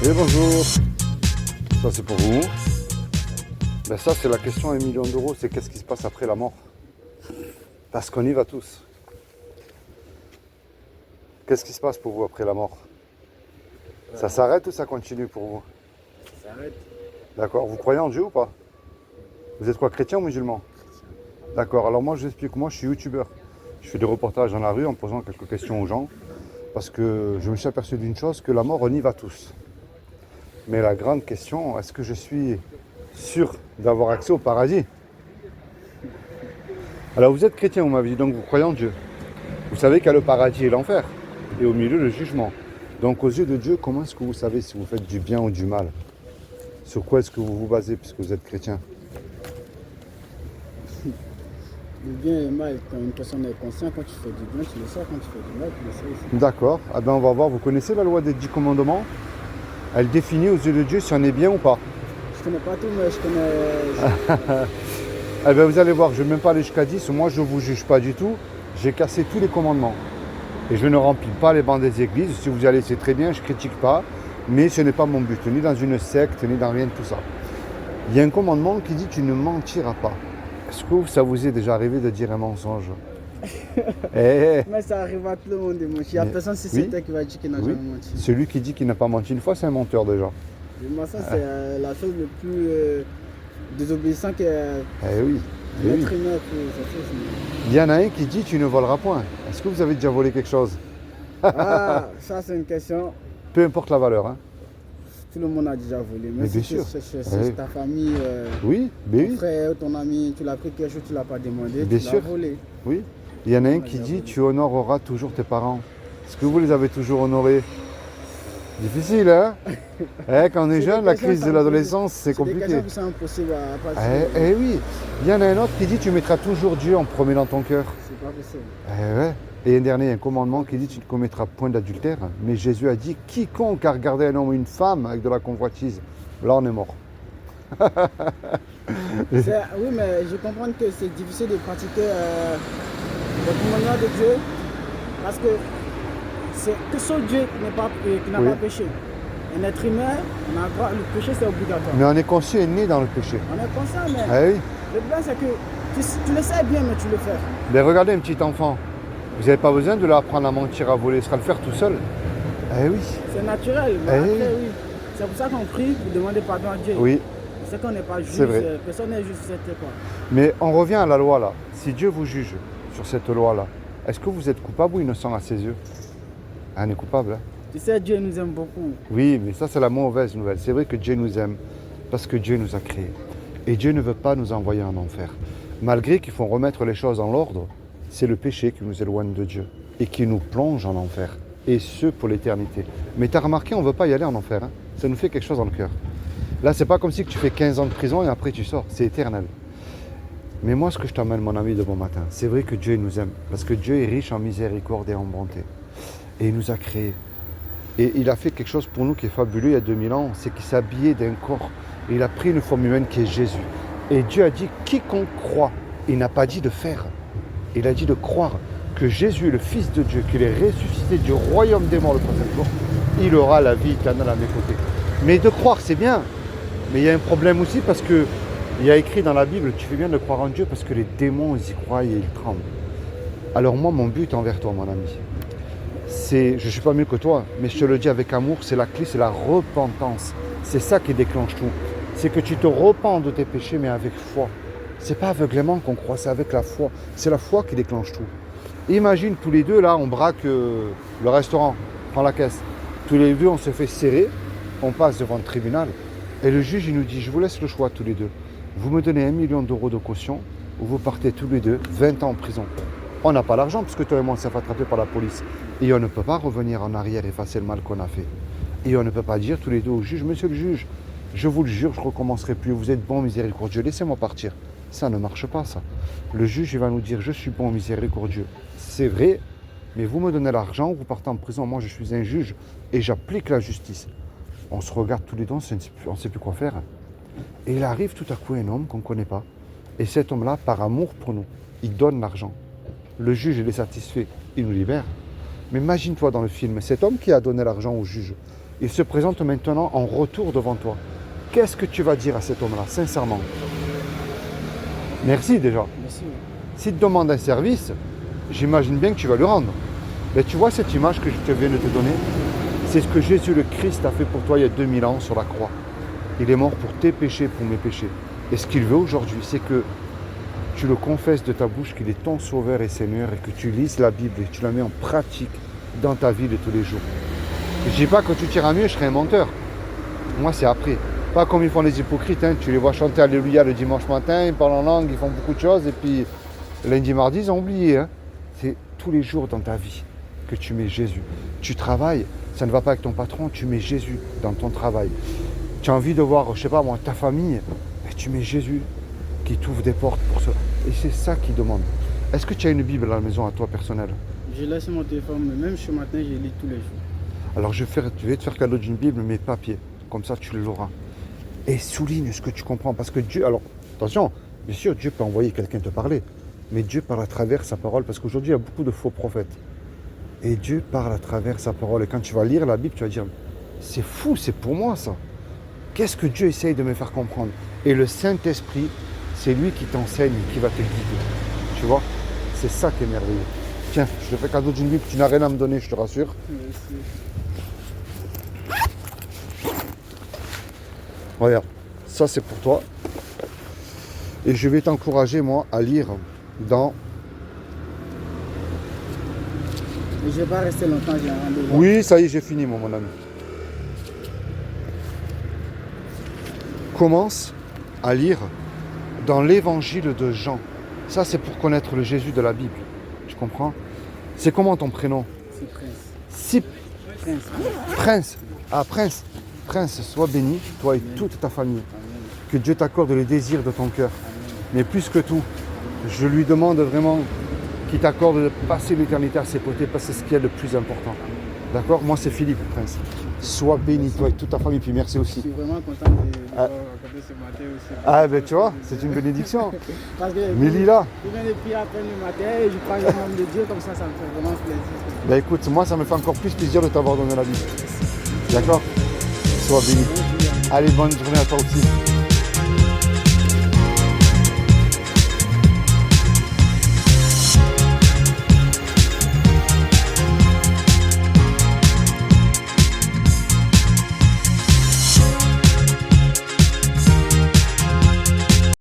Et bonjour, ça c'est pour vous. Ben ça c'est la question à 1 million d'euros, c'est qu'est-ce qui se passe après la mort? Parce qu'on y va tous. Qu'est-ce qui se passe pour vous après la mort? Ça s'arrête ou ça continue pour vous? Ça s'arrête. D'accord, vous croyez en Dieu ou pas? Vous êtes quoi, chrétien ou musulman? D'accord, alors moi je vous explique, moi je suis youtubeur. Je fais des reportages dans la rue en posant quelques questions aux gens. Parce que je me suis aperçu d'une chose, que la mort on y va tous. Mais la grande question, est-ce que je suis sûr d'avoir accès au paradis? Alors vous êtes chrétien, vous m'avez dit, donc vous croyez en Dieu. Vous savez qu'il y a le paradis et l'enfer, et au milieu le jugement. Donc aux yeux de Dieu, comment est-ce que vous savez si vous faites du bien ou du mal? Sur quoi est-ce que vous vous basez puisque vous êtes chrétien? Le bien et le mal, quand une personne est consciente, quand tu fais du bien, tu le sais, quand tu fais du mal, tu le sais aussi. D'accord, ah ben on va voir, vous connaissez la loi des 10 commandements? Elle définit aux yeux de Dieu si on est bien ou pas. Je connais pas tout, mais je connais. Eh bien vous allez voir, je ne vais même pas aller jusqu'à 10, moi je ne vous juge pas du tout, j'ai cassé tous les commandements. Et je ne remplis pas les bancs des églises, si vous y allez c'est très bien, je ne critique pas, mais ce n'est pas mon but, ni dans une secte, ni dans rien de tout ça. Il y a un commandement qui dit tu ne mentiras pas. Est-ce que ça vous est déjà arrivé de dire un mensonge? Mais ça arrive à tout le monde de mentir. Il n'y a Mais- personne sur oui, cette terre qui va dire qu'il n'a oui. jamais menti. Celui qui dit qu'il n'a pas menti une fois, c'est un menteur déjà. Le mensonge, c'est la chose le plus désobéissant qu'un Eh oui, eh oui. être humain peut faire. Il y en a un qui dit tu ne voleras point. Est-ce que vous avez déjà volé quelque chose? Ah, ça c'est une question. Peu importe la valeur, hein. Tout le monde a déjà volé. Mais Même bien si sûr. c'est Oui. ta famille, Oui, mais ton oui, frère, ton ami, tu l'as pris quelque chose, tu ne l'as pas demandé, Bien tu sûr. l'as volé. oui. Il y en a un On a qui déjà dit volé. tu honoreras toujours tes parents. Est-ce que vous les avez toujours honorés? Difficile, hein? Quand on est C'est jeune, des la questions crise de qui sont l'adolescence, c'est C'est des compliqué. questions qui sont impossibles à passer. Oui, il y en a un autre qui dit tu mettras toujours Dieu en premier dans ton cœur. C'est pas possible. Ouais. Et un dernier, un commandement qui dit tu ne commettras point d'adultère. Mais Jésus a dit quiconque a regardé un homme ou une femme avec de la convoitise, là on est mort. Oui, mais je comprends que c'est difficile de pratiquer le commandement de Dieu parce que c'est que seul Dieu qui n'a Oui. pas péché. Un être humain, on a le droit, le péché c'est obligatoire. Mais on est conscient et né dans le péché. On est conscient, mais Ah oui. le problème c'est que tu le sais bien, mais tu le fais. Mais regardez un petit enfant. Vous n'avez pas besoin de l'apprendre à mentir, à voler, il sera le faire tout seul. Eh oui. C'est naturel, mais Eh après, oui. oui. C'est pour ça qu'on prie pour demander pardon à Dieu. Oui. C'est qu'on n'est pas C'est juste, vrai. personne n'est juste sur cette terre, quoi. Mais on revient à la loi là. Si Dieu vous juge sur cette loi là, est-ce que vous êtes coupable ou innocent à ses yeux? Ah, on est coupable, hein? Tu sais, Dieu nous aime beaucoup. Oui, mais ça c'est la mauvaise nouvelle. C'est vrai que Dieu nous aime parce que Dieu nous a créés. Et Dieu ne veut pas nous envoyer en enfer. Malgré qu'il faut remettre les choses en ordre, c'est le péché qui nous éloigne de Dieu et qui nous plonge en enfer. Et ce pour l'éternité. Mais tu as remarqué, on ne veut pas y aller en enfer, hein? Ça nous fait quelque chose dans le cœur. Là, c'est pas comme si tu fais 15 ans de prison et après tu sors. C'est éternel. Mais moi, ce que je t'emmène, mon ami, de bon matin, c'est vrai que Dieu nous aime. Parce que Dieu est riche en miséricorde et en bonté. Et il nous a créés. Et il a fait quelque chose pour nous qui est fabuleux il y a 2000 ans, c'est qu'il s'est habillé d'un corps. Et il a pris une forme humaine qui est Jésus. Et Dieu a dit, quiconque croit, il n'a pas dit de faire. Il a dit de croire que Jésus est le Fils de Dieu, qu'il est ressuscité du royaume des morts le troisième jour, il aura la vie éternelle à mes côtés. Mais de croire, c'est bien. Mais il y a un problème aussi parce que il y a écrit dans la Bible, tu fais bien de croire en Dieu parce que les démons, ils y croient et ils tremblent. Alors moi, mon but envers toi, mon ami, c'est, je ne suis pas mieux que toi, mais je te le dis avec amour, c'est la clé, c'est la repentance. C'est ça qui déclenche tout. C'est que tu te repens de tes péchés, mais avec foi. C'est pas aveuglément qu'on croit, c'est avec la foi. C'est la foi qui déclenche tout. Imagine tous les deux, là, on braque le restaurant, on prend la caisse. Tous les deux, on se fait serrer, on passe devant le tribunal. Et le juge, il nous dit, je vous laisse le choix tous les deux. Vous me donnez 1 million d'euros de caution, ou vous partez tous les deux 20 ans en prison. On n'a pas l'argent, puisque toi et moi, on s'est fait attraper par la police. Et on ne peut pas revenir en arrière et effacer le mal qu'on a fait. Et on ne peut pas dire tous les deux au juge, monsieur le juge, je vous le jure, je ne recommencerai plus. Vous êtes bon, miséricordieux, laissez-moi partir. Ça ne marche pas, ça. Le juge, il va nous dire, je suis bon, miséricordieux. C'est vrai, mais vous me donnez l'argent, vous partez en prison. Moi, je suis un juge et j'applique la justice. On se regarde tous les deux, on ne sait plus quoi faire. Et il arrive tout à coup un homme qu'on ne connaît pas. Et cet homme-là, par amour pour nous, il donne l'argent. Le juge, il est satisfait, il nous libère. Mais imagine-toi dans le film, cet homme qui a donné l'argent au juge, Il se présente maintenant en retour devant toi. Qu'est-ce que tu vas dire à cet homme-là, sincèrement? Merci déjà. Merci. S'il te demande un service, j'imagine bien que tu vas lui rendre. Mais tu vois cette image que je te viens de te donner? C'est ce que Jésus le Christ a fait pour toi il y a 2000 ans sur la croix. Il est mort pour tes péchés, pour mes péchés. Et ce qu'il veut aujourd'hui, c'est que tu le confesses de ta bouche qu'il est ton sauveur et Seigneur et que tu lises la Bible et que tu la mets en pratique dans ta vie de tous les jours. Je ne dis pas que quand tu t'iras mieux, je serai un menteur. Moi, c'est après. Pas comme ils font les hypocrites. Hein. Tu les vois chanter Alléluia le dimanche matin, ils parlent en langue, ils font beaucoup de choses. Et puis, lundi, mardi, ils ont oublié. Hein. C'est tous les jours dans ta vie que tu mets Jésus. Tu travailles, ça ne va pas avec ton patron, tu mets Jésus dans ton travail. Tu as envie de voir, je sais pas moi, ta famille, mais tu mets Jésus qui t'ouvre des portes pour ça. Et c'est ça qu'il demande. Est-ce que tu as une Bible à la maison à toi personnelle? Je laisse mon téléphone, mais même ce matin, je lis tous les jours. Alors je vais te faire cadeau d'une Bible, mais papier. Comme ça, tu l'auras. Et souligne ce que tu comprends. Parce que Dieu, alors attention, bien sûr, Dieu peut envoyer quelqu'un te parler. Mais Dieu parle à travers sa parole. Parce qu'aujourd'hui, il y a beaucoup de faux prophètes. Et Dieu parle à travers sa parole. Et quand tu vas lire la Bible, tu vas dire, c'est fou, c'est pour moi ça. Qu'est-ce que Dieu essaye de me faire comprendre? Et le Saint-Esprit, c'est lui qui t'enseigne, qui va te guider. Tu vois? C'est ça qui est merveilleux. Tiens, je te fais cadeau d'une Bible, tu n'as rien à me donner, je te rassure. Merci. Regarde, ça c'est pour toi. Et je vais t'encourager, moi, à lire dans... Mais je ne vais pas rester longtemps, j'ai un rendez-vous. Oui, ça y est, j'ai fini, mon ami. Commence à lire dans l'évangile de Jean. Ça, c'est pour connaître le Jésus de la Bible. Tu comprends? C'est comment ton prénom? C'est Prince. Si Prince. Prince. Ah, Prince. Prince, sois béni, toi et toute ta famille. Que Dieu t'accorde les désirs de ton cœur. Mais plus que tout, je lui demande vraiment qu'il t'accorde de passer l'éternité à ses côtés parce que c'est ce qui est le plus important. D'accord? Moi, c'est Philippe, Prince. Sois béni, toi et toute ta famille. Puis merci aussi. Je suis vraiment content de raconter ce matin aussi. Ah, ben tu vois, c'est une bénédiction. Parce que Mais Lila, je viens de prier à peine le matin et je prends le nom de Dieu, comme ça me fait vraiment plaisir. ben écoute, moi, ça me fait encore plus plaisir de t'avoir donné la vie. D'accord? Sois béni. Allez, bonne journée à toi aussi.